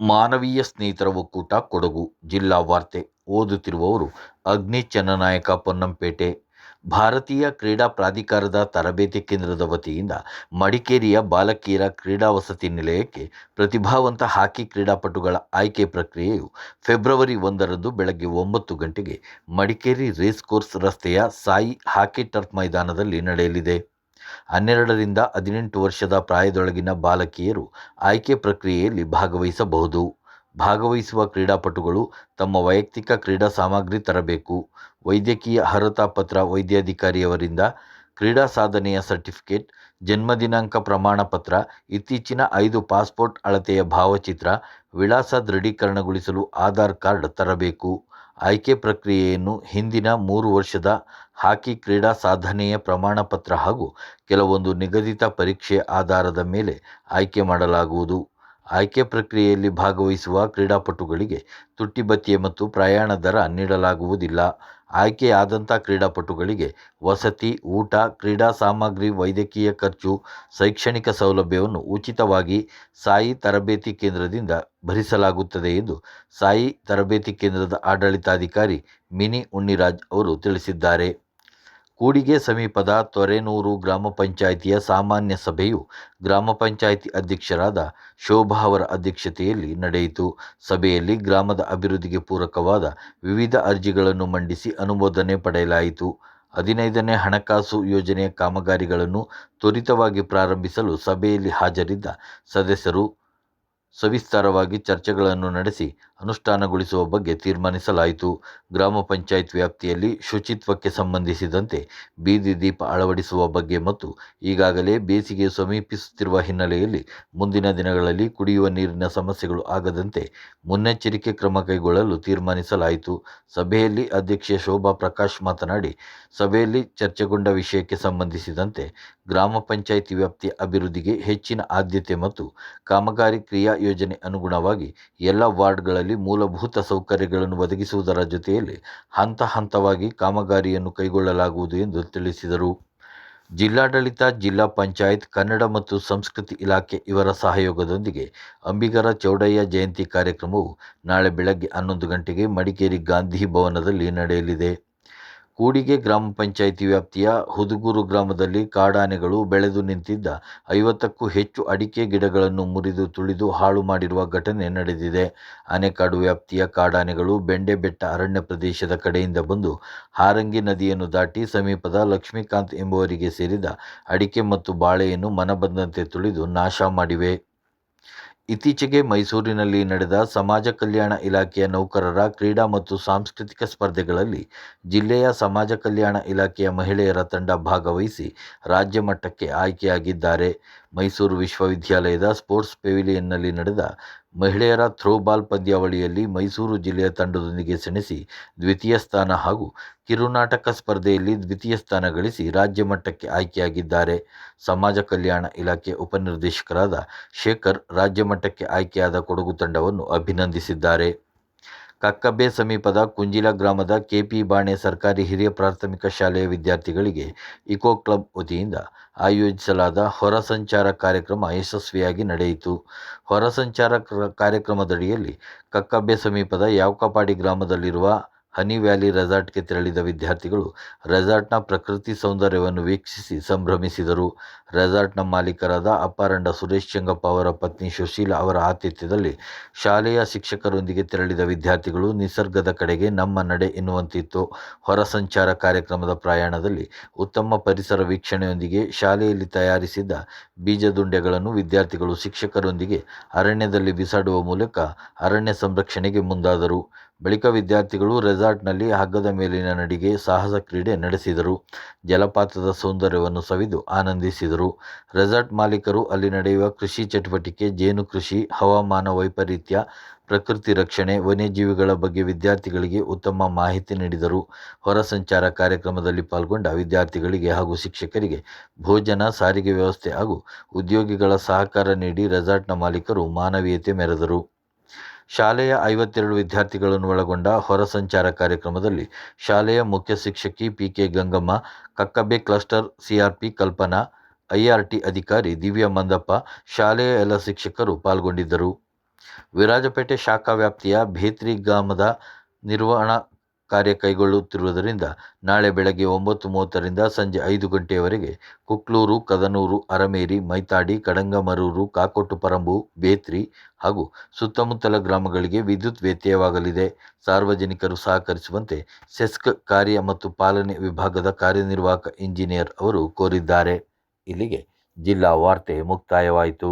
ಮಾನವೀಯ ಸ್ನೇಹಿತರ ಒಕ್ಕೂಟ ಕೊಡಗು ಜಿಲ್ಲಾ ವಾರ್ತೆ ಓದುತ್ತಿರುವವರು ಅಗ್ನಿ ಚನ್ನನಾಯಕ ಪೊನ್ನಂಪೇಟೆ. ಭಾರತೀಯ ಕ್ರೀಡಾ ಪ್ರಾಧಿಕಾರದ ತರಬೇತಿ ಕೇಂದ್ರದ ವತಿಯಿಂದ ಮಡಿಕೇರಿಯ ಬಾಲಕಿಯರ ಕ್ರೀಡಾ ವಸತಿ ನಿಲಯಕ್ಕೆ ಪ್ರತಿಭಾವಂತ ಹಾಕಿ ಕ್ರೀಡಾಪಟುಗಳ ಆಯ್ಕೆ ಪ್ರಕ್ರಿಯೆಯು ಫೆಬ್ರವರಿ 1ರಂದು ಬೆಳಗ್ಗೆ 9 ಗಂಟೆಗೆ ಮಡಿಕೇರಿ ರೇಸ್ ಕೋರ್ಸ್ ರಸ್ತೆಯ ಸಾಯಿ ಹಾಕಿ ಟರ್ಫ್ ಮೈದಾನದಲ್ಲಿ ನಡೆಯಲಿದೆ. 12ರಿಂದ 18 ವರ್ಷದ ಪ್ರಾಯದೊಳಗಿನ ಬಾಲಕಿಯರು ಆಯ್ಕೆ ಪ್ರಕ್ರಿಯೆಯಲ್ಲಿ ಭಾಗವಹಿಸಬಹುದು. ಭಾಗವಹಿಸುವ ಕ್ರೀಡಾಪಟುಗಳು ತಮ್ಮ ವೈಯಕ್ತಿಕ ಕ್ರೀಡಾ ಸಾಮಗ್ರಿ ತರಬೇಕು. ವೈದ್ಯಕೀಯ ಅರ್ಹತಾ ಪತ್ರ, ವೈದ್ಯಾಧಿಕಾರಿಯವರಿಂದ ಕ್ರೀಡಾ ಸಾಧನೆಯ ಸರ್ಟಿಫಿಕೇಟ್, ಜನ್ಮ ದಿನಾಂಕ ಪ್ರಮಾಣ ಪತ್ರ, ಇತ್ತೀಚಿನ 5 ಪಾಸ್ಪೋರ್ಟ್ ಅಳತೆಯ ಭಾವಚಿತ್ರ, ವಿಳಾಸ ದೃಢೀಕರಣಗೊಳಿಸಲು ಆಧಾರ್ ಕಾರ್ಡ್ ತರಬೇಕು. ಆಯ್ಕೆ ಪ್ರಕ್ರಿಯೆಯನ್ನು ಹಿಂದಿನ 3 ವರ್ಷದ ಹಾಕಿ ಕ್ರೀಡಾ ಸಾಧನೆಯ ಪ್ರಮಾಣ ಪತ್ರ ಹಾಗೂ ಕೆಲವೊಂದು ನಿಗದಿತ ಪರೀಕ್ಷೆಯ ಆಧಾರದ ಮೇಲೆ ಆಯ್ಕೆ ಮಾಡಲಾಗುವುದು. ಆಯ್ಕೆ ಪ್ರಕ್ರಿಯೆಯಲ್ಲಿ ಭಾಗವಹಿಸುವ ಕ್ರೀಡಾಪಟುಗಳಿಗೆ ತುಟ್ಟಿ ಭತ್ಯೆ ಮತ್ತು ಪ್ರಯಾಣ ದರ ನೀಡಲಾಗುವುದಿಲ್ಲ. ಆಯ್ಕೆಯಾದಂಥ ಕ್ರೀಡಾಪಟುಗಳಿಗೆ ವಸತಿ, ಊಟ, ಕ್ರೀಡಾ ಸಾಮಗ್ರಿ, ವೈದ್ಯಕೀಯ ಖರ್ಚು, ಶೈಕ್ಷಣಿಕ ಸೌಲಭ್ಯವನ್ನು ಉಚಿತವಾಗಿ ಸಾಯಿ ತರಬೇತಿ ಕೇಂದ್ರದಿಂದ ಭರಿಸಲಾಗುತ್ತದೆ ಎಂದು ಸಾಯಿ ತರಬೇತಿ ಕೇಂದ್ರದ ಆಡಳಿತಾಧಿಕಾರಿ ಮಿನಿ ಉಣ್ಣಿರಾಜ್ ಅವರು ತಿಳಿಸಿದ್ದಾರೆ. ಕೂಡಿಗೆ ಸಮೀಪದ ತೊರೆನೂರು ಗ್ರಾಮ ಪಂಚಾಯಿತಿಯ ಸಾಮಾನ್ಯ ಸಭೆಯು ಗ್ರಾಮ ಪಂಚಾಯಿತಿ ಅಧ್ಯಕ್ಷರಾದ ಶೋಭಾ ಅವರ ಅಧ್ಯಕ್ಷತೆಯಲ್ಲಿ ನಡೆಯಿತು. ಸಭೆಯಲ್ಲಿ ಗ್ರಾಮದ ಅಭಿವೃದ್ಧಿಗೆ ಪೂರಕವಾದ ವಿವಿಧ ಅರ್ಜಿಗಳನ್ನು ಮಂಡಿಸಿ ಅನುಮೋದನೆ ಪಡೆಯಲಾಯಿತು. 15ನೇ ಹಣಕಾಸು ಯೋಜನೆಯ ಕಾಮಗಾರಿಗಳನ್ನು ತ್ವರಿತವಾಗಿ ಪ್ರಾರಂಭಿಸಲು ಸಭೆಯಲ್ಲಿ ಹಾಜರಿದ್ದ ಸದಸ್ಯರು ಸವಿಸ್ತಾರವಾಗಿ ಚರ್ಚೆಗಳನ್ನು ನಡೆಸಿ ಅನುಷ್ಠಾನಗೊಳಿಸುವ ಬಗ್ಗೆ ತೀರ್ಮಾನಿಸಲಾಯಿತು. ಗ್ರಾಮ ಪಂಚಾಯತ್ ವ್ಯಾಪ್ತಿಯಲ್ಲಿ ಶುಚಿತ್ವಕ್ಕೆ ಸಂಬಂಧಿಸಿದಂತೆ ಬೀದಿ ದೀಪ ಅಳವಡಿಸುವ ಬಗ್ಗೆ ಮತ್ತು ಈಗಾಗಲೇ ಬೇಸಿಗೆ ಸಮೀಪಿಸುತ್ತಿರುವ ಹಿನ್ನೆಲೆಯಲ್ಲಿ ಮುಂದಿನ ದಿನಗಳಲ್ಲಿ ಕುಡಿಯುವ ನೀರಿನ ಸಮಸ್ಯೆಗಳು ಆಗದಂತೆ ಮುನ್ನೆಚ್ಚರಿಕೆ ಕ್ರಮ ಕೈಗೊಳ್ಳಲು ತೀರ್ಮಾನಿಸಲಾಯಿತು. ಸಭೆಯಲ್ಲಿ ಅಧ್ಯಕ್ಷೆ ಶೋಭಾ ಪ್ರಕಾಶ್ ಮಾತನಾಡಿ, ಸಭೆಯಲ್ಲಿ ಚರ್ಚೆಗೊಂಡ ವಿಷಯಕ್ಕೆ ಸಂಬಂಧಿಸಿದಂತೆ ಗ್ರಾಮ ಪಂಚಾಯಿತಿ ವ್ಯಾಪ್ತಿಯ ಅಭಿವೃದ್ಧಿಗೆ ಹೆಚ್ಚಿನ ಆದ್ಯತೆ ಮತ್ತು ಕಾಮಗಾರಿ ಕ್ರಿಯಾ ಯೋಜನೆ ಅನುಗುಣವಾಗಿ ಎಲ್ಲ ವಾರ್ಡ್ಗಳಲ್ಲಿ ಮೂಲಭೂತ ಸೌಕರ್ಯಗಳನ್ನು ಒದಗಿಸುವುದರ ಜೊತೆಯಲ್ಲಿ ಹಂತ ಹಂತವಾಗಿ ಕಾಮಗಾರಿಯನ್ನು ಕೈಗೊಳ್ಳಲಾಗುವುದು ಎಂದು ತಿಳಿಸಿದರು. ಜಿಲ್ಲಾಡಳಿತ, ಜಿಲ್ಲಾ ಪಂಚಾಯತ್, ಕನ್ನಡ ಮತ್ತು ಸಂಸ್ಕೃತಿ ಇಲಾಖೆ ಇವರ ಸಹಯೋಗದೊಂದಿಗೆ ಅಂಬಿಗರ ಚೌಡಯ್ಯ ಜಯಂತಿ ಕಾರ್ಯಕ್ರಮವು ನಾಳೆ ಬೆಳಗ್ಗೆ 11 ಗಂಟೆಗೆ ಮಡಿಕೇರಿ ಗಾಂಧಿ ಭವನದಲ್ಲಿ ನಡೆಯಲಿದೆ. ಕೂಡಿಗೆ ಗ್ರಾಮ ಪಂಚಾಯಿತಿ ವ್ಯಾಪ್ತಿಯ ಹುದುಗೂರು ಗ್ರಾಮದಲ್ಲಿ ಕಾಡಾನೆಗಳು ಬೆಳೆದು ನಿಂತಿದ್ದ 50ಕ್ಕೂ ಹೆಚ್ಚು ಅಡಿಕೆ ಗಿಡಗಳನ್ನು ಮುರಿದು ತುಳಿದು ಹಾಳು ಮಾಡಿರುವ ಘಟನೆ ನಡೆದಿದೆ. ಆನೆಕಾಡು ವ್ಯಾಪ್ತಿಯ ಕಾಡಾನೆಗಳು ಬೆಂಡೆಬೆಟ್ಟ ಅರಣ್ಯ ಪ್ರದೇಶದ ಕಡೆಯಿಂದ ಬಂದು ಹಾರಂಗಿ ನದಿಯನ್ನು ದಾಟಿ ಸಮೀಪದ ಲಕ್ಷ್ಮೀಕಾಂತ್ ಎಂಬುವರಿಗೆ ಸೇರಿದ ಅಡಿಕೆ ಮತ್ತು ಬಾಳೆಯನ್ನು ಮನಬಂದಂತೆ ತುಳಿದು ನಾಶ ಮಾಡಿವೆ. ಇತ್ತೀಚೆಗೆ ಮೈಸೂರಿನಲ್ಲಿ ನಡೆದ ಸಮಾಜ ಕಲ್ಯಾಣ ಇಲಾಖೆಯ ನೌಕರರ ಕ್ರೀಡಾ ಮತ್ತು ಸಾಂಸ್ಕೃತಿಕ ಸ್ಪರ್ಧೆಗಳಲ್ಲಿ ಜಿಲ್ಲೆಯ ಸಮಾಜ ಕಲ್ಯಾಣ ಇಲಾಖೆಯ ಮಹಿಳೆಯರ ತಂಡ ಭಾಗವಹಿಸಿ ರಾಜ್ಯ ಮಟ್ಟಕ್ಕೆ ಆಯ್ಕೆಯಾಗಿದ್ದಾರೆ. ಮೈಸೂರು ವಿಶ್ವವಿದ್ಯಾಲಯದ ಸ್ಪೋರ್ಟ್ಸ್ ಪೆವಿಲಿಯನ್ನಲ್ಲಿ ನಡೆದ ಮಹಿಳೆಯರ ಥ್ರೋಬಾಲ್ ಪಂದ್ಯಾವಳಿಯಲ್ಲಿ ಮೈಸೂರು ಜಿಲ್ಲೆಯ ತಂಡದೊಂದಿಗೆ ಸೆಣಸಿ ದ್ವಿತೀಯ ಸ್ಥಾನ ಹಾಗೂ ಕಿರುನಾಟಕ ಸ್ಪರ್ಧೆಯಲ್ಲಿ ದ್ವಿತೀಯ ಸ್ಥಾನ ಗಳಿಸಿ ರಾಜ್ಯ ಮಟ್ಟಕ್ಕೆ ಆಯ್ಕೆಯಾಗಿದ್ದಾರೆ. ಸಮಾಜ ಕಲ್ಯಾಣ ಇಲಾಖೆ ಉಪನಿರ್ದೇಶಕರಾದ ಶೇಖರ್ ರಾಜ್ಯ ಮಟ್ಟಕ್ಕೆ ಆಯ್ಕೆಯಾದ ಕೊಡಗು ತಂಡವನ್ನು ಅಭಿನಂದಿಸಿದ್ದಾರೆ. ಕಕ್ಕಬ್ಬೆ ಸಮೀಪದ ಕುಂಜಿಲ ಗ್ರಾಮದ ಕೆಪಿ ಬಾಣೆ ಸರ್ಕಾರಿ ಹಿರಿಯ ಪ್ರಾಥಮಿಕ ಶಾಲೆಯ ವಿದ್ಯಾರ್ಥಿಗಳಿಗೆ ಇಕೋ ಕ್ಲಬ್ ವತಿಯಿಂದ ಆಯೋಜಿಸಲಾದ ಹೊರ ಸಂಚಾರ ಕಾರ್ಯಕ್ರಮ ಯಶಸ್ವಿಯಾಗಿ ನಡೆಯಿತು. ಹೊರ ಸಂಚಾರ ಕಾರ್ಯಕ್ರಮದಡಿಯಲ್ಲಿ ಕಕ್ಕಬ್ಬೆ ಸಮೀಪದ ಯಾವಕಪಾಡಿ ಗ್ರಾಮದಲ್ಲಿರುವ ಹನಿ ವ್ಯಾಲಿ ರೆಸಾರ್ಟ್ಗೆ ತೆರಳಿದ ವಿದ್ಯಾರ್ಥಿಗಳು ರೆಸಾರ್ಟ್ನ ಪ್ರಕೃತಿ ಸೌಂದರ್ಯವನ್ನು ವೀಕ್ಷಿಸಿ ಸಂಭ್ರಮಿಸಿದರು. ರೆಸಾರ್ಟ್ನ ಮಾಲೀಕರಾದ ಅಪ್ಪಾರಂಡ ಸುರೇಶ್ ಚೆಂಗಪ್ಪ ಅವರ ಪತ್ನಿ ಸುಶೀಲಾ ಅವರ ಆತಿಥ್ಯದಲ್ಲಿ ಶಾಲೆಯ ಶಿಕ್ಷಕರೊಂದಿಗೆ ತೆರಳಿದ ವಿದ್ಯಾರ್ಥಿಗಳು ನಿಸರ್ಗದ ಕಡೆಗೆ ನಮ್ಮ ನಡೆ ಎನ್ನುವಂತಿತ್ತು. ಹೊರ ಸಂಚಾರ ಕಾರ್ಯಕ್ರಮದ ಪ್ರಯಾಣದಲ್ಲಿ ಉತ್ತಮ ಪರಿಸರ ವೀಕ್ಷಣೆಯೊಂದಿಗೆ ಶಾಲೆಯಲ್ಲಿ ತಯಾರಿಸಿದ್ದ ಬೀಜದುಂಡೆಗಳನ್ನು ವಿದ್ಯಾರ್ಥಿಗಳು ಶಿಕ್ಷಕರೊಂದಿಗೆ ಅರಣ್ಯದಲ್ಲಿ ಬಿಸಾಡುವ ಮೂಲಕ ಅರಣ್ಯ ಸಂರಕ್ಷಣೆಗೆ ಮುಂದಾದರು. ಬಳಿಕ ವಿದ್ಯಾರ್ಥಿಗಳು ರೆಸಾರ್ಟ್ನಲ್ಲಿ ಹಗ್ಗದ ಮೇಲಿನ ನಡಿಗೆ, ಸಾಹಸ ಕ್ರೀಡೆ ನಡೆಸಿದರು. ಜಲಪಾತದ ಸೌಂದರ್ಯವನ್ನು ಸವಿದು ಆನಂದಿಸಿದರು. ರೆಸಾರ್ಟ್ ಮಾಲೀಕರು ಅಲ್ಲಿ ನಡೆಯುವ ಕೃಷಿ ಚಟುವಟಿಕೆ, ಜೇನು ಕೃಷಿ, ಹವಾಮಾನ ವೈಪರೀತ್ಯ, ಪ್ರಕೃತಿ ರಕ್ಷಣೆ, ವನ್ಯಜೀವಿಗಳ ಬಗ್ಗೆ ವಿದ್ಯಾರ್ಥಿಗಳಿಗೆ ಉತ್ತಮ ಮಾಹಿತಿ ನೀಡಿದರು. ಹೊರ ಸಂಚಾರ ಕಾರ್ಯಕ್ರಮದಲ್ಲಿ ಪಾಲ್ಗೊಂಡ ವಿದ್ಯಾರ್ಥಿಗಳಿಗೆ ಹಾಗೂ ಶಿಕ್ಷಕರಿಗೆ ಭೋಜನ, ಸಾರಿಗೆ ವ್ಯವಸ್ಥೆ ಹಾಗೂ ಉದ್ಯೋಗಿಗಳ ಸಹಕಾರ ನೀಡಿ ರೆಸಾರ್ಟ್ನ ಮಾಲೀಕರು ಮಾನವೀಯತೆ ಮೆರೆದರು. ಶಾಲೆಯ 52 ವಿದ್ಯಾರ್ಥಿಗಳನ್ನು ಒಳಗೊಂಡ ಹೊರ ಸಂಚಾರ ಕಾರ್ಯಕ್ರಮದಲ್ಲಿ ಶಾಲೆಯ ಮುಖ್ಯ ಶಿಕ್ಷಕಿ PK Gangamma, Kakkabbe cluster CRP Kalpana, IRT ಅಧಿಕಾರಿ ದಿವ್ಯಾ ಮಂದಪ್ಪ, ಶಾಲೆಯ ಎಲ್ಲ ಶಿಕ್ಷಕರು ಪಾಲ್ಗೊಂಡಿದ್ದರು. ವಿರಾಜಪೇಟೆ ಶಾಖಾ ವ್ಯಾಪ್ತಿಯ ಭೇತ್ರಿ ಗ್ರಾಮದ ನಿರ್ವಹಣಾ ಕಾರ್ಯ ಕೈಗೊಳ್ಳುತ್ತಿರುವುದರಿಂದ ನಾಳೆ ಬೆಳಗ್ಗೆ 9:30ರಿಂದ ಸಂಜೆ 5 ಗಂಟೆಯವರೆಗೆ ಕುಕ್ಲೂರು, ಕದನೂರು, ಅರಮೇರಿ, ಮೈತಾಡಿ, ಕಡಂಗಮರೂರು, ಕಾಕೋಟುಪರಂಬು, ಬೇತ್ರಿ ಹಾಗೂ ಸುತ್ತಮುತ್ತಲ ಗ್ರಾಮಗಳಿಗೆ ವಿದ್ಯುತ್ ವ್ಯತ್ಯಯವಾಗಲಿದೆ. ಸಾರ್ವಜನಿಕರು ಸಹಕರಿಸುವಂತೆ ಸೆಸ್ಕ್ ಕಾರ್ಯ ಮತ್ತು ಪಾಲನೆ ವಿಭಾಗದ ಕಾರ್ಯನಿರ್ವಾಹಕ ಇಂಜಿನಿಯರ್ ಅವರು ಕೋರಿದ್ದಾರೆ. ಇಲ್ಲಿಗೆ ಜಿಲ್ಲಾ ವಾರ್ತೆ ಮುಕ್ತಾಯವಾಯಿತು.